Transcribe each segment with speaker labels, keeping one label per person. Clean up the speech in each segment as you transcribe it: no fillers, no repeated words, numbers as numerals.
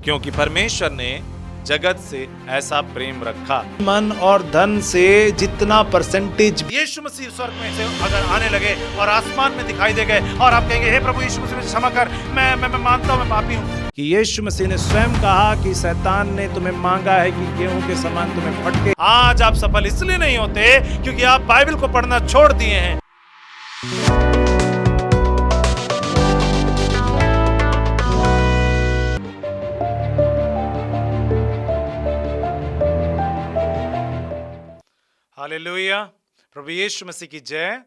Speaker 1: क्योंकि परमेश्वर ने जगत से ऐसा प्रेम रखा।
Speaker 2: मन और धन से जितना परसेंटेज
Speaker 1: यीशु मसीह स्वर्ग में से अगर आने लगे और आसमान में दिखाई दे गए और आप कहेंगे हे प्रभु यीशु मसीह मुझे क्षमा कर, मैं मानता हूं मैं पापी हूं,
Speaker 2: कि यीशु मसीह ने स्वयं कहा कि शैतान ने तुम्हें मांगा है कि गेहूं के समान तुम्हें फटके।
Speaker 1: आज आप सफल इसलिए नहीं होते क्योंकि आप बाइबल को पढ़ना छोड़ दिए हैं। हालेलुया, प्रभु यीशु मसीह की जय।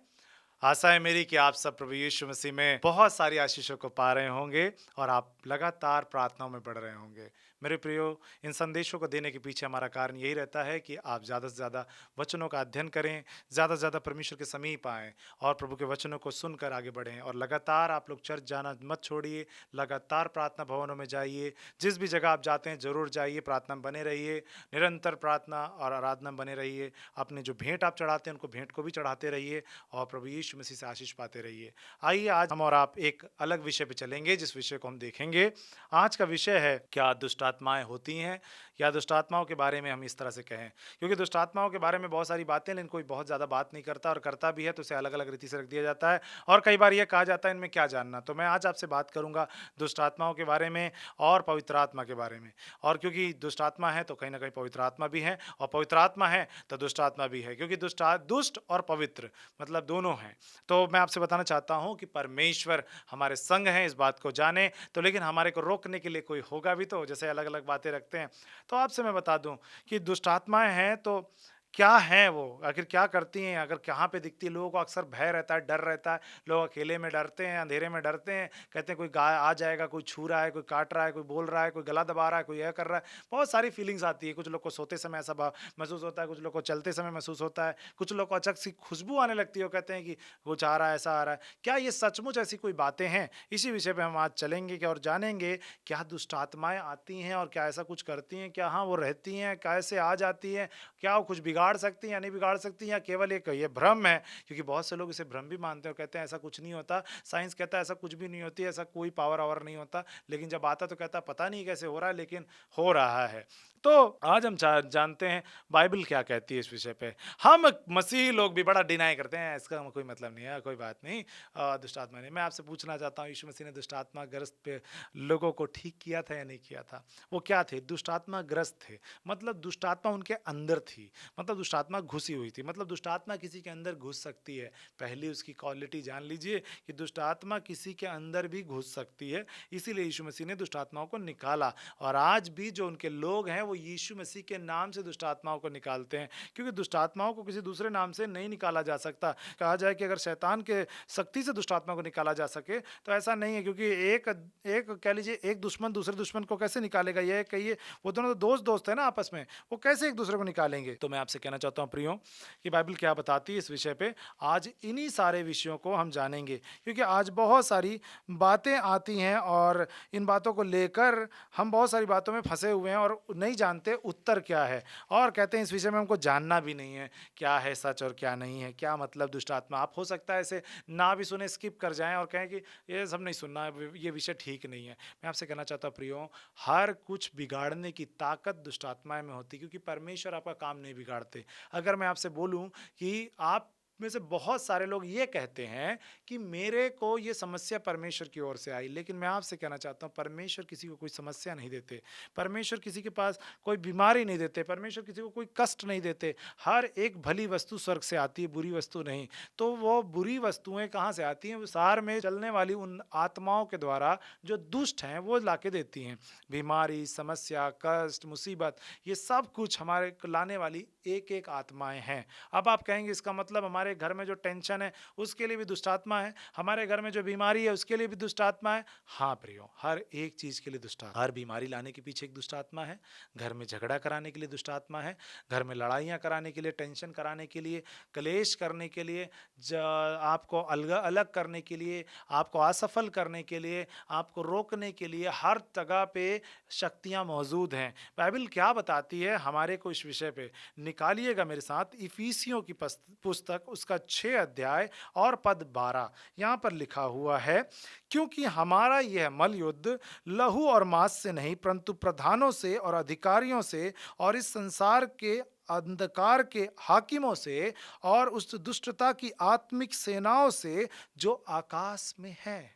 Speaker 1: आशा है मेरी कि आप सब प्रभु यीशु मसीह में बहुत सारी आशीषों को पा रहे होंगे और आप लगातार प्रार्थनाओं में बढ़ रहे होंगे। मेरे प्रियो, इन संदेशों को देने के पीछे हमारा कारण यही रहता है कि आप ज़्यादा से ज़्यादा वचनों का अध्ययन करें, ज़्यादा से ज़्यादा परमेश्वर के समीप आएँ और प्रभु के वचनों को सुनकर आगे बढ़ें। और लगातार आप लोग चर्च जाना मत छोड़िए, लगातार प्रार्थना भवनों में जाइए, जिस भी जगह आप जाते हैं ज़रूर जाइए, प्रार्थना में बने रहिए, निरंतर प्रार्थना और आराधना में बने रहिए। अपने जो भेंट आप चढ़ाते हैं उनको भेंट को भी चढ़ाते रहिए और प्रभु यीशु मसीह से आशीष पाते रहिए। आइए आज हम और आप एक अलग विषय पे चलेंगे, जिस विषय को हम देखेंगे। आज का विषय है, क्या दुष्ट आत्माएं होती हैं, या दुष्ट आत्माओं के बारे में हम इस तरह से कहें, क्योंकि दुष्ट आत्माओं के बारे में बहुत सारी बातें, लेकिन कोई बहुत ज़्यादा बात नहीं करता, और करता भी है तो उसे अलग अलग रीति से रख दिया जाता है। और कई बार यह कहा जाता है इनमें क्या जानना। तो मैं आज आपसे बात करूंगा दुष्ट आत्माओं के बारे में और पवित्र आत्मा के बारे में। और क्योंकि दुष्ट आत्मा है तो कहीं ना कहीं पवित्र आत्मा भी है, और पवित्र आत्मा है तो दुष्ट आत्मा भी है, क्योंकि दुष्ट और पवित्र मतलब दोनों हैं। तो मैं आपसे बताना चाहता हूं कि परमेश्वर हमारे संग हैं, इस बात को जाने तो, लेकिन हमारे को रोकने के लिए कोई होगा भी तो, जैसे अलग अलग बातें रखते हैं। तो आपसे मैं बता दूं कि दुष्ट आत्माएं हैं तो क्या है वो, आखिर क्या करती हैं, अगर कहाँ पे दिखती है। लोगों को अक्सर भय रहता है, डर रहता है, लोग अकेले में डरते हैं, अंधेरे में डरते हैं, कहते हैं कोई गाय आ जाएगा, कोई छू रहा है, कोई काट रहा है, कोई बोल रहा है, कोई गला दबा रहा है, कोई यह कर रहा है। बहुत सारी फीलिंग्स आती है। कुछ लोग को सोते समय ऐसा महसूस होता है, कुछ लोग को चलते समय महसूस होता है, कुछ लोग को अचानक सी खुशबू आने लगती है, वो कहते हैं कि कुछ आ रहा है, ऐसा आ रहा है। क्या ये सचमुच ऐसी कोई बातें हैं? इसी विषय पे हम आज चलेंगे और जानेंगे क्या दुष्ट आत्माएं आती हैं और क्या ऐसा कुछ करती हैं, क्या हाँ वो रहती हैं, कैसे आ जाती हैं, क्या वो कुछ बिगाड़ सकती हैं या नहीं बिगाड़ सकती, या केवल एक ये भ्रम है। क्योंकि बहुत से लोग इसे भ्रम भी मानते हैं और कहते हैं ऐसा कुछ नहीं होता, साइंस कहता है ऐसा कुछ भी नहीं होती, ऐसा कोई पावर आवर नहीं होता, लेकिन जब आता तो कहता पता नहीं कैसे हो रहा है, लेकिन हो रहा है। तो आज हम जानते हैं बाइबल क्या कहती है इस विषय पे। हम मसीही लोग भी बड़ा डिनाई करते हैं, इसका कोई मतलब नहीं है, कोई बात नहीं, दुष्ट आत्मा नहीं। मैं आपसे पूछना चाहता हूँ, यीशु मसीह ने दुष्ट आत्मा ग्रस्त पे लोगों को ठीक किया था या नहीं किया था? वो क्या थे? दुष्ट आत्मा ग्रस्त थे, मतलब दुष्ट आत्मा उनके अंदर थी, मतलब दुष्ट आत्मा घुसी हुई थी। मतलब दुष्ट आत्मा किसी के अंदर घुस सकती है, पहली उसकी क्वालिटी जान लीजिए कि दुष्ट आत्मा किसी के अंदर भी घुस सकती है। इसीलिए यीशु मसीह ने दुष्ट आत्माओं को निकाला, और आज भी जो उनके लोग हैं वो यीशु मसीह के नाम से दुष्ट आत्माओं को निकालते हैं, क्योंकि दुष्ट आत्माओं को किसी दूसरे नाम से नहीं निकाला जा सकता। कहा जाए कि अगर शैतान के शक्ति से दुष्ट आत्मा को निकाला जा सके तो ऐसा नहीं है, क्योंकि एक एक कह लीजिए एक दुश्मन दूसरे दुश्मन को कैसे निकालेगा? ये कहिए, वो दोनों तो दोस्त है ना आपस में, वो कैसे एक दूसरे को निकालेंगे? तो मैं आपसे कहना चाहता हूँ प्रियो कि बाइबल क्या बताती है इस विषय पे। आज इन्हीं सारे विषयों को हम जानेंगे, क्योंकि आज बहुत सारी बातें आती हैं और इन बातों को लेकर हम बहुत सारी बातों में फंसे हुए हैं और नहीं जानते उत्तर क्या है, और कहते हैं इस विषय में हमको जानना भी नहीं है क्या है सच और क्या नहीं है, क्या मतलब दुष्ट आत्मा। आप हो सकता है ऐसे ना भी सुने, स्किप कर जाएं और कहें कि ये सब नहीं सुनना है, ये विषय ठीक नहीं है। मैं आपसे कहना चाहता हूँ प्रियो, हर कुछ बिगाड़ने की ताकत दुष्ट आत्माएं में होती है, क्योंकि परमेश्वर आपका काम नहीं बिगाड़ते। अगर मैं आपसे बोलूं कि आप में से बहुत सारे लोग ये कहते हैं कि मेरे को ये समस्या परमेश्वर की ओर से आई, लेकिन मैं आपसे कहना चाहता हूँ परमेश्वर किसी को कोई समस्या नहीं देते, परमेश्वर किसी के पास कोई बीमारी नहीं देते, परमेश्वर किसी को कोई कष्ट नहीं देते। हर एक भली वस्तु स्वर्ग से आती है, बुरी वस्तु नहीं। तो वो बुरी वस्तुएं कहाँ से आती हैं? संसार में चलने वाली उन आत्माओं के द्वारा जो दुष्ट हैं वो लाके देती हैं। बीमारी, समस्या, कष्ट, मुसीबत, ये सब कुछ हमारे लाने वाली एक एक आत्माएं हैं। अब आप कहेंगे इसका मतलब हमारे घर में जो टेंशन है उसके लिए भी दुष्ट आत्मा है, हमारे घर में जो बीमारी है उसके लिए भी दुष्ट आत्मा है। हाँ प्रियो, हर एक चीज के लिए दुष्ट आत्मा, हर बीमारी लाने के पीछे एक दुष्ट आत्मा है, घर में झगड़ा कराने के लिए दुष्ट आत्मा है, घर में लड़ाइयाँ कराने के लिए, टेंशन कराने के लिए, कलेश करने के लिए, आपको अलग अलग करने के लिए, आपको असफल करने के लिए, आपको रोकने के लिए, हर जगह पे शक्तियाँ मौजूद हैं। बाइबल क्या बताती है हमारे को इस विषय पे? निकालिएगा मेरे साथ इफिसियों की पुस्तक,
Speaker 2: उसका 6 अध्याय और पद 12 यहाँ पर लिखा हुआ है, क्योंकि हमारा यह मल युद्ध लहू और मांस से नहीं परंतु प्रधानों से और अधिकारियों से और इस संसार के अंधकार के हाकिमों से और उस दुष्टता की आत्मिक सेनाओं से जो आकाश में है।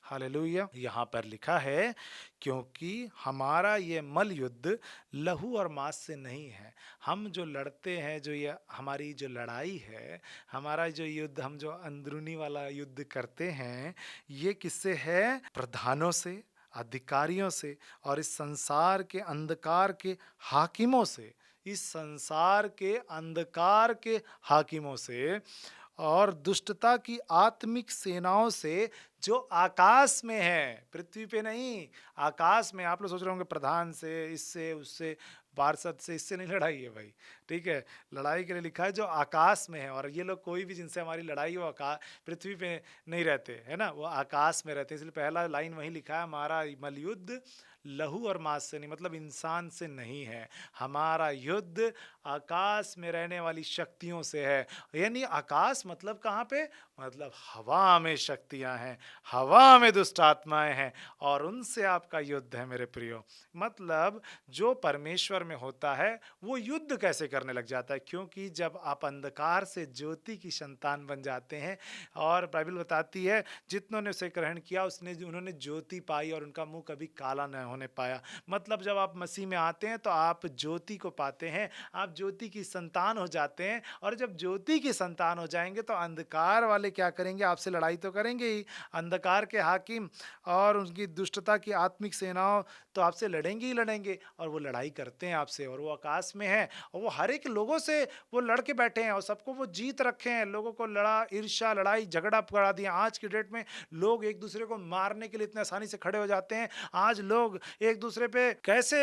Speaker 2: हालेलुया। यहाँ पर लिखा है, क्योंकि हमारा ये मल युद्ध लहू और मांस से नहीं है। हम जो लड़ते हैं, जो ये हमारी जो लड़ाई है, हमारा जो युद्ध, हम जो अंदरूनी वाला युद्ध करते हैं, ये किससे है? प्रधानों से, अधिकारियों से और इस संसार के अंधकार के हाकिमों से, इस संसार के अंधकार के हाकिमों से और दुष्टता की आत्मिक सेनाओं से जो आकाश में है, पृथ्वी पे नहीं, आकाश में। आप लोग सोच रहे होंगे प्रधान से, इससे उससे, पार्षद से, इससे नहीं लड़ाई है भाई, ठीक है। लड़ाई के लिए लिखा है जो आकाश में है, और ये लोग कोई भी जिनसे हमारी लड़ाई हो आकाश, पृथ्वी पे नहीं रहते है ना, वो आकाश में रहते हैं। इसलिए पहला लाइन वही लिखा है, हमारा मलयुद्ध लहू और मांस से नहीं, मतलब इंसान से नहीं है, हमारा युद्ध आकाश में रहने वाली शक्तियों से है। यानी आकाश मतलब कहाँ पे? मतलब हवा में शक्तियां हैं, हवा में दुष्ट आत्माएं हैं, और उनसे आपका युद्ध है मेरे प्रियो। मतलब जो परमेश्वर में होता है वो युद्ध कैसे करने लग जाता है? क्योंकि जब आप अंधकार से ज्योति की संतान बन जाते हैं, और बाइबल बताती है जितनों ने उसे ग्रहण किया उन्होंने ज्योति पाई और उनका मुंह कभी काला न होने पाया। मतलब जब आप मसीह में आते हैं तो आप ज्योति को पाते हैं, आप ज्योति की संतान हो जाते हैं, और जब ज्योति की संतान हो जाएंगे तो अंधकार वाले क्या करेंगे? आपसे लड़ाई तो करेंगे ही। अंधकार के हाकिम और उनकी दुष्टता की आत्मिक सेनाओं तो आपसे लड़ेंगे ही लड़ेंगे, और वो लड़ाई करते हैं आपसे, और वो आकाश में है, और वो हर एक लोगों से वो लड़ के बैठे हैं, और सबको वो जीत रखे हैं। लोगों को ईर्ष्या, लड़ाई झगड़ा करा दिया। आज की डेट में लोग एक दूसरे को मारने के लिए इतने आसानी से खड़े हो जाते हैं। आज लोग एक दूसरे पे कैसे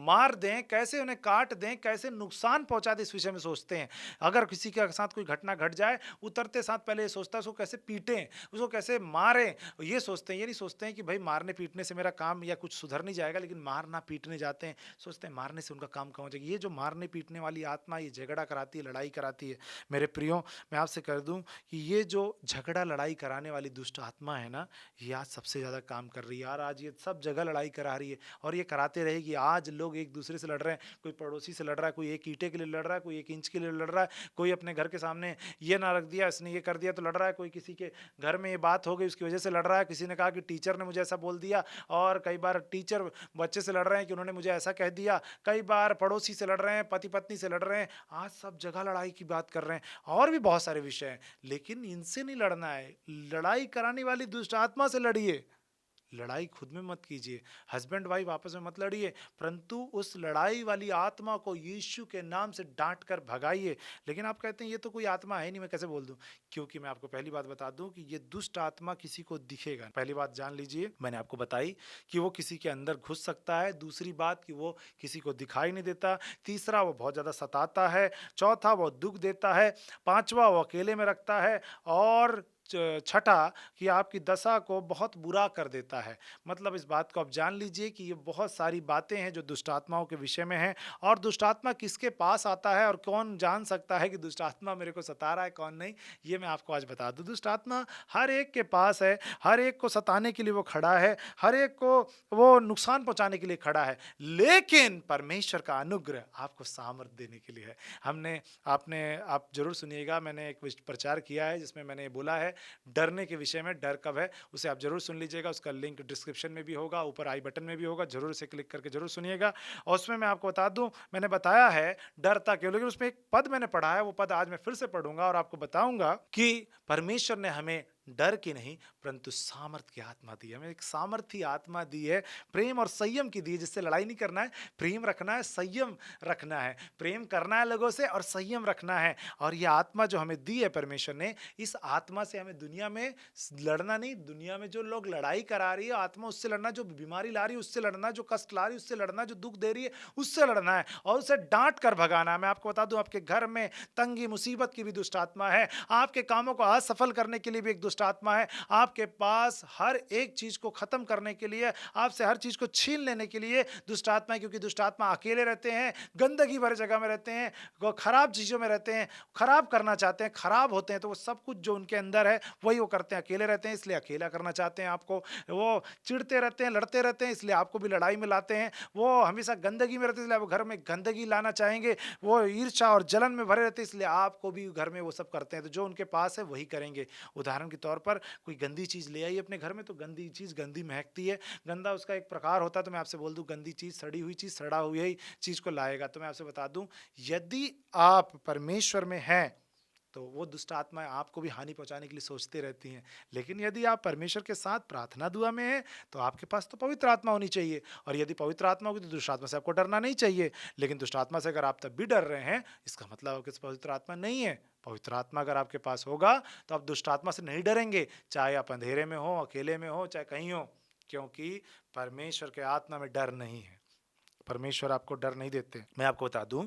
Speaker 2: मार दें, कैसे उन्हें काट दें, कैसे नुकसान पहुंचा दें, इस विषय में सोचते हैं। अगर किसी के साथ कोई घटना घट जाए, उतरते साथ पहले ये सोचता है उसको कैसे पीटें, उसको कैसे मारें, ये सोचते हैं। ये नहीं सोचते हैं कि भाई मारने पीटने से मेरा काम या कुछ सुधर नहीं जाएगा, लेकिन मारना पीटने जाते हैं, सोचते हैं मारने से उनका काम कम हो जाएगा। ये जो मारने पीटने वाली आत्मा, ये झगड़ा कराती है, लड़ाई कराती है। मेरे प्रियो, मैं आपसे कर दूं कि ये जो झगड़ा लड़ाई कराने वाली दुष्ट आत्मा है ना, ये आज सबसे ज़्यादा काम कर रही है। यार आज ये सब जगह लड़ाई करा रही है, और ये कराते रहेगी। आज लोग एक दूसरे से लड़ रहे हैं, कोई पड़ोसी से लड़ रहा है, कोई एक ईंटे के लिए लड़ रहा है, कोई 1 इंच के लिए लड़ रहा है, कोई अपने घर के सामने ये ना रख दिया, इसने ये कर दिया तो लड़ रहा है, कोई किसी के घर में ये बात हो गई उसकी वजह से लड़ रहा है, किसी ने कहा कि टीचर ने मुझे ऐसा बोल दिया, और कई बार टीचर बच्चे से लड़ रहे हैं कि उन्होंने मुझे ऐसा कह दिया, कई बार पड़ोसी से लड़ रहे हैं, पति पत्नी से लड़ रहे हैं। आज सब जगह लड़ाई की बात कर रहे हैं, और भी बहुत सारे विषय हैं, लेकिन इनसे नहीं लड़ना है। लड़ाई कराने वाली दुष्ट आत्मा से लड़िए, लड़ाई खुद में मत कीजिए। हस्बैंड वाइफ आपस में मत लड़िए, परंतु उस लड़ाई वाली आत्मा को यीशु के नाम से डांट कर भगाइए। लेकिन आप कहते हैं ये तो कोई आत्मा है नहीं, मैं कैसे बोल दूं? क्योंकि मैं आपको पहली बात बता दूं कि ये दुष्ट आत्मा किसी को दिखेगा। पहली बात जान लीजिए, मैंने आपको बताई कि वो किसी के अंदर घुस सकता है। दूसरी बात कि वो किसी को दिखाई नहीं देता। तीसरा, वो बहुत ज़्यादा सताता है। चौथा, वो दुख देता है। पांचवा, वो अकेले में रखता है। और छठा कि आपकी दशा को बहुत बुरा कर देता है। मतलब इस बात को आप जान लीजिए कि ये बहुत सारी बातें हैं जो दुष्टात्माओं के विषय में हैं, और दुष्टात्मा किसके पास आता है और कौन जान सकता है कि दुष्टात्मा मेरे को सता रहा है कौन नहीं, ये मैं आपको आज बता दूं। दुष्टात्मा हर एक के पास है, हर एक को सताने के लिए वो खड़ा है, हर एक को वो नुकसान पहुंचाने के लिए खड़ा है, लेकिन परमेश्वर का अनुग्रह आपको सामर्थ्य देने के लिए है। आप जरूर सुनिएगा, मैंने एक प्रचार किया है जिसमें मैंने बोला है डरने के विषय में। डर कब है उसे आप जरूर सुन लीजिएगा, उसका लिंक डिस्क्रिप्शन में भी होगा, ऊपर आई बटन में भी होगा, जरूर उसे क्लिक करके जरूर सुनिएगा। और उसमें मैं आपको बता दूं, मैंने बताया है डरता क्यों, लेकिन उसमें एक पद मैंने पढ़ा है, वो पद आज मैं फिर से पढ़ूंगा और आपको बताऊंगा कि परमेश्वर ने हमें डर की नहीं परंतु सामर्थ्य की आत्मा दी है। हमें एक सामर्थ्य आत्मा दी है, प्रेम और संयम की दी है, जिससे लड़ाई नहीं करना है, प्रेम रखना है, संयम रखना है, प्रेम करना है लोगों से और संयम रखना है। और ये आत्मा जो हमें दी है परमेश्वर ने, इस आत्मा से हमें दुनिया में लड़ना नहीं, दुनिया में जो लोग लड़ाई करा रही है आत्मा, उससे लड़ना, जो बीमारी ला रही है उससे लड़ना, जो कष्ट ला रही है उससे लड़ना, जो दुख दे रही है उससे लड़ना है, और उसे डांट कर भगाना है। मैं आपको बता दूं, आपके घर में तंगी मुसीबत की भी दुष्ट आत्मा है, आपके कामों को असफल करने के लिए भी एक दुष्ट दुष्ट आत्मा है आपके पास हर एक चीज को खत्म करने के लिए, आपसे हर चीज को छीन लेने के लिए दुष्ट आत्मा है। क्योंकि दुष्ट आत्मा अकेले रहते हैं, गंदगी भरे जगह में रहते हैं, वो खराब चीजों में रहते हैं, खराब करना चाहते हैं, खराब होते हैं, तो वो सब कुछ जो उनके अंदर है वही वो करते हैं। अकेले रहते हैं इसलिए अकेला करना चाहते हैं आपको, वो चिढ़ते रहते हैं, लड़ते रहते हैं, इसलिए आपको भी लड़ाई में लाते हैं। वो हमेशा गंदगी में रहते हैं इसलिए वो घर में गंदगी लाना चाहेंगे। वो ईर्ष्या और जलन में भरे रहते हैं इसलिए आपको भी घर में वो सब करते हैं। तो जो उनके पास है वही करेंगे। उदाहरण के तौर पर कोई गंदी चीज ले आई अपने घर में, तो गंदी चीज गंदी महकती है, गंदा उसका एक प्रकार होता है। तो मैं आपसे बोल दूं, गंदी चीज, सड़ी हुई चीज, सड़ा हुआ ही चीज को लाएगा। तो मैं आपसे बता दूं, यदि आप परमेश्वर में हैं तो वो दुष्ट आत्माएं आपको भी हानि पहुंचाने के लिए सोचते रहती हैं। लेकिन यदि आप परमेश्वर के साथ प्रार्थना दुआ में हैं तो आपके पास तो पवित्र आत्मा होनी चाहिए। और यदि पवित्र आत्मा होगी तो दुष्ट आत्मा से आपको डरना नहीं चाहिए। लेकिन दुष्ट आत्मा से अगर आप तब भी डर रहे हैं, इसका मतलब आपके पास पवित्र आत्मा नहीं है। पवित्र आत्मा अगर आपके पास होगा तो आप दुष्ट आत्मा से नहीं डरेंगे, चाहे आप अंधेरे में हो, अकेले में हो, चाहे कहीं हो, क्योंकि परमेश्वर के आत्मा में डर नहीं है। परमेश्वर आपको डर नहीं देते। मैं आपको बता दूं,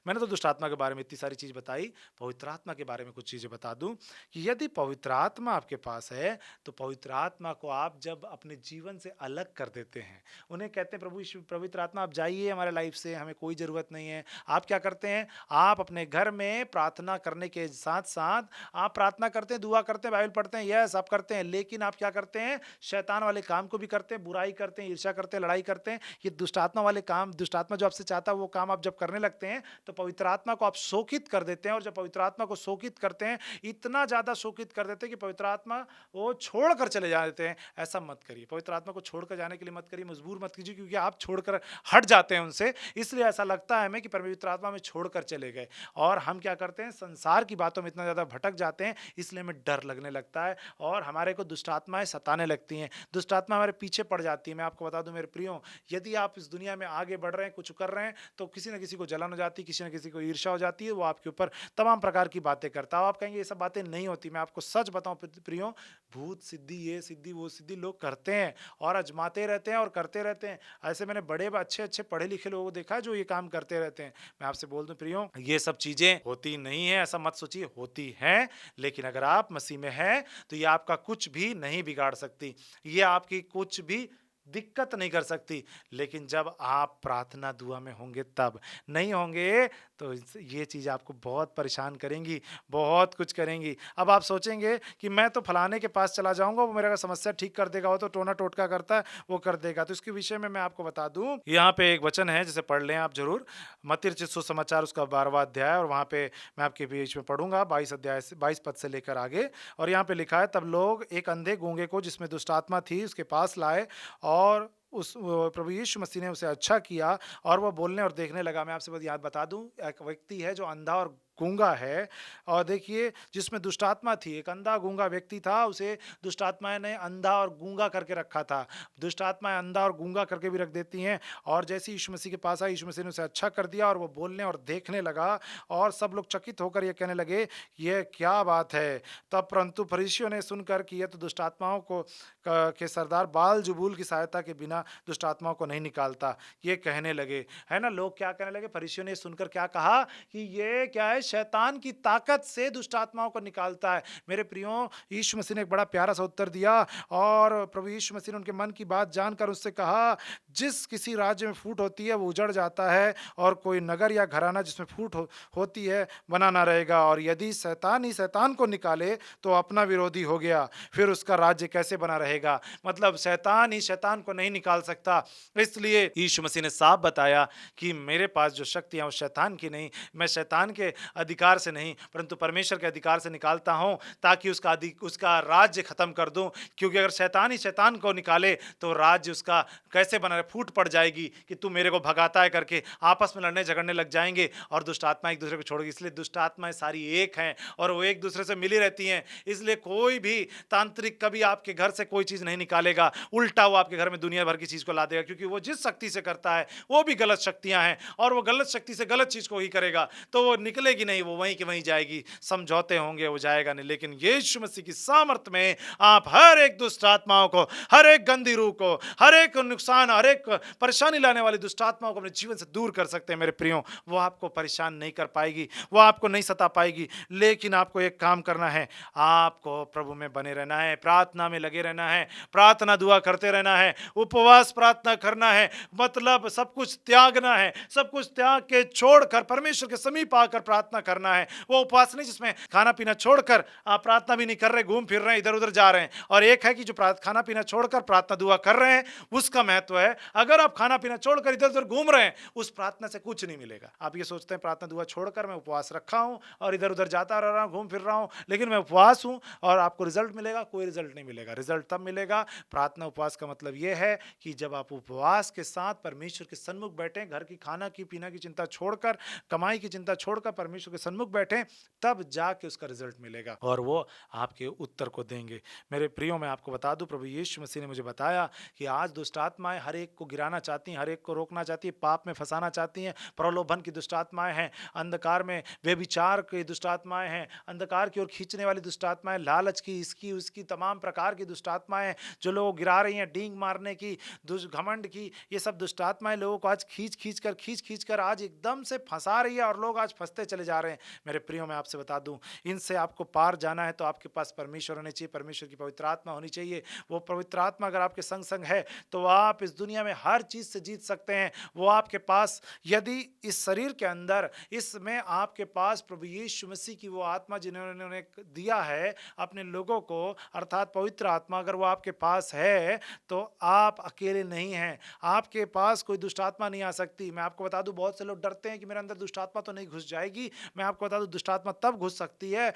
Speaker 2: मैंने तो दुष्ट आत्मा के बारे में इतनी सारी चीज बताई, पवित्र आत्मा के बारे में कुछ चीजें बता दूं कि यदि पवित्र आत्मा आपके पास है तो पवित्र आत्मा को आप जब अपने जीवन से अलग कर देते हैं, उन्हें कहते हैं प्रभु यीशु, पवित्र आत्मा आप जाइए हमारे लाइफ से, हमें कोई जरूरत नहीं है। आप क्या करते हैं, आप अपने घर में प्रार्थना करने के साथ साथ आप प्रार्थना करते हैं, दुआ करते हैं, बाइबल पढ़ते हैं, यस आप करते हैं, लेकिन आप क्या करते हैं, शैतान वाले काम को भी करते हैं, बुराई करते हैं, ईर्ष्या करते हैं, लड़ाई करते हैं। ये दुष्ट आत्मा वाले काम, दुष्ट आत्मा जो आपसे चाहता है वो काम आप जब करने लगते हैं तो पवित्र आत्मा को आप शोकित कर देते हैं। और जब पवित्र आत्मा को शोकित करते हैं, इतना ज्यादा शोकित कर देते हैं कि पवित्र आत्मा वो छोड़कर चले जाते हैं। ऐसा मत करिए, पवित्र आत्मा को छोड़कर जाने के लिए मत करिए, मजबूर मत कीजिए, क्योंकि आप छोड़कर हट जाते हैं उनसे। इसलिए ऐसा लगता है हमें कि पवित्र आत्मा में छोड़कर चले गए, और हम क्या करते हैं, संसार की बातों में इतना ज्यादा भटक जाते हैं, इसलिए हमें डर लगने लगता है और हमारे को दुष्ट आत्माएं सताने लगती हैं, दुष्ट आत्मा हमारे पीछे पड़ जाती है। मैं आपको बता दूं मेरे प्रियो, यदि आप इस दुनिया में आगे बढ़ रहे हैं, कुछ कर रहे हैं, तो किसी न किसी को जलन हो जाती है, किसी न किसी को ईर्ष्या हो जाती है, वो आपके ऊपर तमाम प्रकार की बातें करता है। आप कहेंगे ये सब बातें नहीं होती। मैं आपको सच बताऊं प्रियो, भूत सिद्धि, ये सिद्धि, वो सिद्धि लोग करते हैं और अजमाते रहते हैं और करते रहते हैं। ऐसे मैंने बड़े अच्छे अच्छे पढ़े लिखे लोगों को देखा है जो ये काम करते रहते हैं। मैं आपसे बोल दूं प्रियो, ये सब चीजें होती नहीं है, ऐसा मत सोचिए, होती हैं। लेकिन अगर आप मसीह में हैं तो ये आपका कुछ भी नहीं बिगाड़ सकती, ये आपकी कुछ भी दिक्कत नहीं कर सकती। लेकिन जब आप प्रार्थना दुआ में होंगे, तब नहीं होंगे तो ये चीज़ आपको बहुत परेशान करेंगी, बहुत कुछ करेंगी। अब आप सोचेंगे कि मैं तो फलाने के पास चला जाऊंगा, वो मेरा समस्या ठीक कर देगा, वो तो टोना टोटका करता है, वो कर देगा। तो इसके विषय में मैं आपको बता दूं, यहाँ पे एक वचन है जिसे पढ़ लें आप जरूर, मत्ती रचित सुसमाचार उसका 12वां अध्याय, और वहाँ पे मैं आपके बीच में पढ़ूंगा 22 अध्याय से 22 पद से लेकर आगे। और यहाँ पे लिखा है, तब लोग एक अंधे गूंगे को जिसमें दुष्ट आत्मा थी उसके पास लाए, और उस प्रभु यीशु मसीह ने उसे अच्छा किया और वह बोलने और देखने लगा। मैं आपसे बस याद बता दूं, एक व्यक्ति है जो अंधा और गूंगा है, और देखिए जिसमें दुष्ट आत्मा थी, एक अंधा गूंगा व्यक्ति था, उसे दुष्ट आत्माएं ने अंधा और गूंगा करके रखा था। दुष्ट आत्माएं अंधा और गूंगा करके भी रख देती हैं। और जैसे यीशु मसीह के पास आया, यीशु मसीह ने उसे अच्छा कर दिया और वो बोलने और देखने लगा, और सब लोग चकित होकर ये कहने लगे, ये क्या बात है। तब परंतु फरीसियों ने सुनकर कि यह तो दुष्ट आत्माओं को के सरदार बाल जुबूल की सहायता के बिना दुष्ट आत्माओं को नहीं निकालता, ये कहने लगे। है ना, लोग क्या कहने लगे, फरीसियों ने सुनकर क्या कहा कि ये क्या है, शैतान की ताकत से दुष्ट आत्माओं को निकालता है। मेरे प्रियो, यीशु मसीह ने एक बड़ा प्यारा सा उत्तर दिया, और प्रभु यीशु मसीह ने उनके मन की बात जानकर उससे कहा, जिस किसी राज्य में फूट होती है वो उजड़ जाता है, और कोई नगर या घराना जिसमें फूट होती है बना ना रहेगा। और यदि शैतान ही शैतान को निकाले तो अपना विरोधी हो गया, फिर उसका राज्य कैसे बना रहेगा। मतलब शैतान ही शैतान को नहीं निकाल सकता। इसलिए यीशु मसीह ने साफ बताया कि मेरे पास जो शक्तियां वो शैतान की नहीं, मैं शैतान के अधिकार से नहीं परंतु परमेश्वर के अधिकार से निकालता हूं, ताकि उसका राज्य खत्म कर दूं। क्योंकि अगर शैतान ही शैतान को निकाले तो राज्य उसका कैसे बना, फूट पड़ जाएगी कि तू मेरे को भगाता है करके आपस में लड़ने झगड़ने लग जाएंगे, और दुष्ट आत्मा एक दूसरे को छोड़ेगी। इसलिए दुष्ट आत्माएं सारी एक हैं और वो एक दूसरे से मिली रहती हैं। इसलिए कोई भी तांत्रिक कभी आपके घर से कोई चीज नहीं निकालेगा, उल्टा वो आपके घर में दुनिया भर की चीज को ला देगा, क्योंकि वो जिस शक्ति से करता है वो भी गलत शक्तियां हैं, और वो गलत शक्ति से गलत चीज को ही करेगा, तो वो निकलेगी
Speaker 1: नहीं, वो वहीं की वहीं जाएगी, समझौते होंगे, वो जाएगा नहीं। लेकिन यीशु मसीह की सामर्थ में आप हर एक दुष्ट आत्माओं को, हर एक गंदी रूह को, हर एक नुकसान, हर एक परेशानी लाने वाली दुष्ट आत्माओं को अपने जीवन से दूर कर सकते हैं मेरे प्रियो। वो आपको परेशान नहीं कर पाएगी, वो आपको नहीं सता पाएगी। लेकिन आपको एक काम करना है, आपको प्रभु में बने रहना है, प्रार्थना में लगे रहना है, प्रार्थना दुआ करते रहना है, उपवास प्रार्थना करना है, मतलब सब कुछ त्यागना है, सब कुछ त्याग के छोड़कर परमेश्वर के समीप आकर प्रार्थना करना है। वो उपवास नहीं जिसमें खाना पीना छोड़कर आप प्रार्थना भी नहीं कर रहे, घूम फिर रहे हैं, इधर उधर जा रहे हैं। और एक है कि जो खाना पीना छोड़कर प्रार्थना दुआ कर रहे हैं, उसका महत्व है। अगर आप खाना पीना छोड़कर इधर उधर घूम रहे हैं, उस प्रार्थना से कुछ नहीं मिलेगा। आप ये सोचते हैं प्रार्थना दुआ छोड़कर मैं उपवास रखा हूं और इधर उधर जाता रह रहा हूं, घूम फिर रहा हूं, लेकिन मैं उपवास हूं और आपको रिजल्ट मिलेगा? कोई रिजल्ट नहीं मिलेगा। रिजल्ट तब मिलेगा, प्रार्थना उपवास का मतलब यह है कि जब आप उपवास के साथ परमेश्वर के सन्मुख बैठे, घर की खाना की पीना की चिंता छोड़कर, कमाई की चिंता छोड़कर परमेश्वर के सन्मुख बैठे, तब जाके उसका रिजल्ट मिलेगा और वो आपके उत्तर को देंगे। मेरे प्रियो, मैं आपको बता दूं, प्रभु यीशु मसीह ने मुझे बताया कि आज दुष्ट आत्माएं हर एक को गिराना चाहती हैं, हर एक को रोकना चाहती है, पाप में फंसाना चाहती हैं। प्रलोभन की दुष्ट आत्माएं हैं, अंधकार में व्यभिचार की दुष्ट आत्माएं हैं, अंधकार की ओर खींचने वाली दुष्ट आत्माएं, लालच की, इसकी उसकी तमाम प्रकार की दुष्ट आत्माएं जो लोग गिरा रही हैं, डींग मारने की, घमंड की, ये सब दुष्ट आत्माएं लोगों को आज खींच कर आज एकदम से फंसा रही है और लोग आज फंसते चले जा रहे हैं। मेरे प्रियो, मैं आपसे बता दूं, इनसे आपको पार जाना है तो आपके पास परमेश्वर होने चाहिए, परमेश्वर की पवित्र आत्मा होनी चाहिए। वो पवित्र आत्मा अगर आपके संग संग है तो आप इस दुनिया में हर चीज से जीत सकते हैं। वो आपके पास, यदि इस शरीर के अंदर, इसमें आपके पास प्रभु यीशु मसीह की वो आत्मा जिन्होंने दिया है अपने लोगों को, अर्थात पवित्र आत्मा, अगर वो आपके पास है तो आप अकेले नहीं हैं। आपके पास कोई दुष्ट आत्मा नहीं आ सकती। मैं आपको बता दूं, बहुत से लोग डरते हैं कि मेरे अंदर दुष्ट आत्मा तो नहीं घुस जाएगी। मैं आपको बता दूं, दुष्ट आत्मा तब घुस सकती है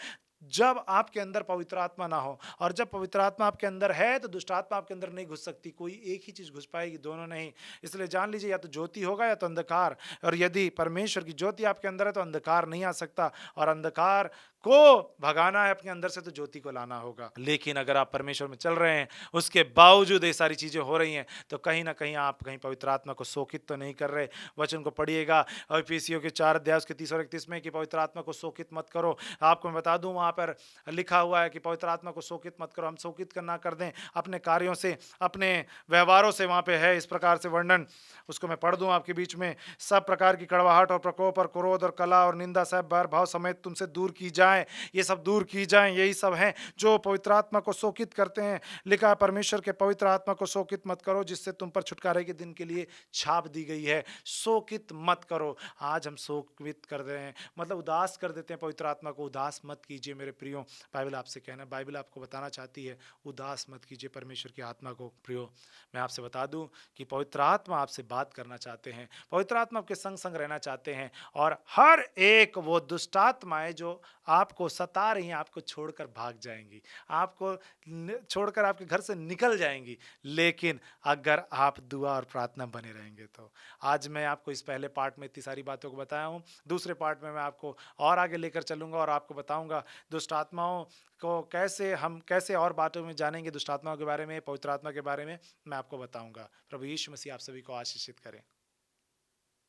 Speaker 1: जब आपके अंदर पवित्र आत्मा ना हो, और जब पवित्र आत्मा आपके अंदर है तो दुष्ट आत्मा आपके अंदर नहीं घुस सकती। कोई एक ही चीज घुस पाएगी, दोनों नहीं। इसलिए जान लीजिए, या तो ज्योति होगा या तो अंधकार। और यदि परमेश्वर की ज्योति आपके अंदर है तो अंधकार नहीं आ सकता, और अंधकार को भगाना है अपने अंदर से तो ज्योति को लाना होगा। लेकिन अगर आप परमेश्वर में चल रहे हैं, उसके बावजूद ये सारी चीजें हो रही हैं, तो कहीं ना कहीं आप कहीं पवित्र आत्मा को शोकित तो नहीं कर रहे। वचन को पढ़िएगा, और इफिसियों के 4 अध्याय उसके 30 और 31 में, कि पवित्र आत्मा को शोकित मत करो। आपको मैं बता दूं, वहां पर लिखा हुआ है कि पवित्र आत्मा को शोकित मत करो। हम शोकित करना कर दें अपने कार्यों से, अपने व्यवहारों से। वहां पे है इस प्रकार से वर्णन, उसको मैं पढ़ दूं आपके बीच में। सब प्रकार की कड़वाहट और प्रकोप और क्रोध और कला और निंदा सब बैर भाव समेत तुमसे दूर की जाए। ये सब दूर की जाए, यही सब हैं जो पवित्र आत्मा को शोकित करते हैं। लिखा है, परमेश्वर के पवित्र आत्मा को शोकित मत करो, जिससे तुम पर छुटकारे के दिन के लिए छाप दी गई है। शोकित मत करो। आज हम शोकित कर रहे हैं, मतलब उदास कर देते हैं पवित्र आत्मा को। उदास मत कीजिए मेरे प्रियो। बाइबल आपसे कहना, बाइबल आपको बताना चाहती है, उदास मत कीजिए परमेश्वर की आत्मा को। प्रियो, मैं आपसे बता दूं कि पवित्र आत्मा आपसे बात करना चाहते हैं, पवित्र आत्मा आपके संग संग रहना चाहते हैं। और हर एक वो दुष्ट आत्माएं जो आपको सता रही हैं, आपको छोड़कर भाग जाएंगी, आपको छोड़कर आपके घर से निकल जाएंगी, लेकिन अगर आप दुआ और प्रार्थना बने रहेंगे तो। आज मैं आपको इस पहले पार्ट में इतनी सारी बातों को बताया हूँ। दूसरे पार्ट में मैं आपको और आगे लेकर चलूंगा और आपको बताऊंगा दुष्ट आत्माओं को कैसे और बातों में जानेंगे। दुष्ट आत्माओं के बारे में, पवित्र आत्मा के बारे में मैं आपको बताऊंगा। प्रभु यीशु मसीह आप सभी को आशीषित करें।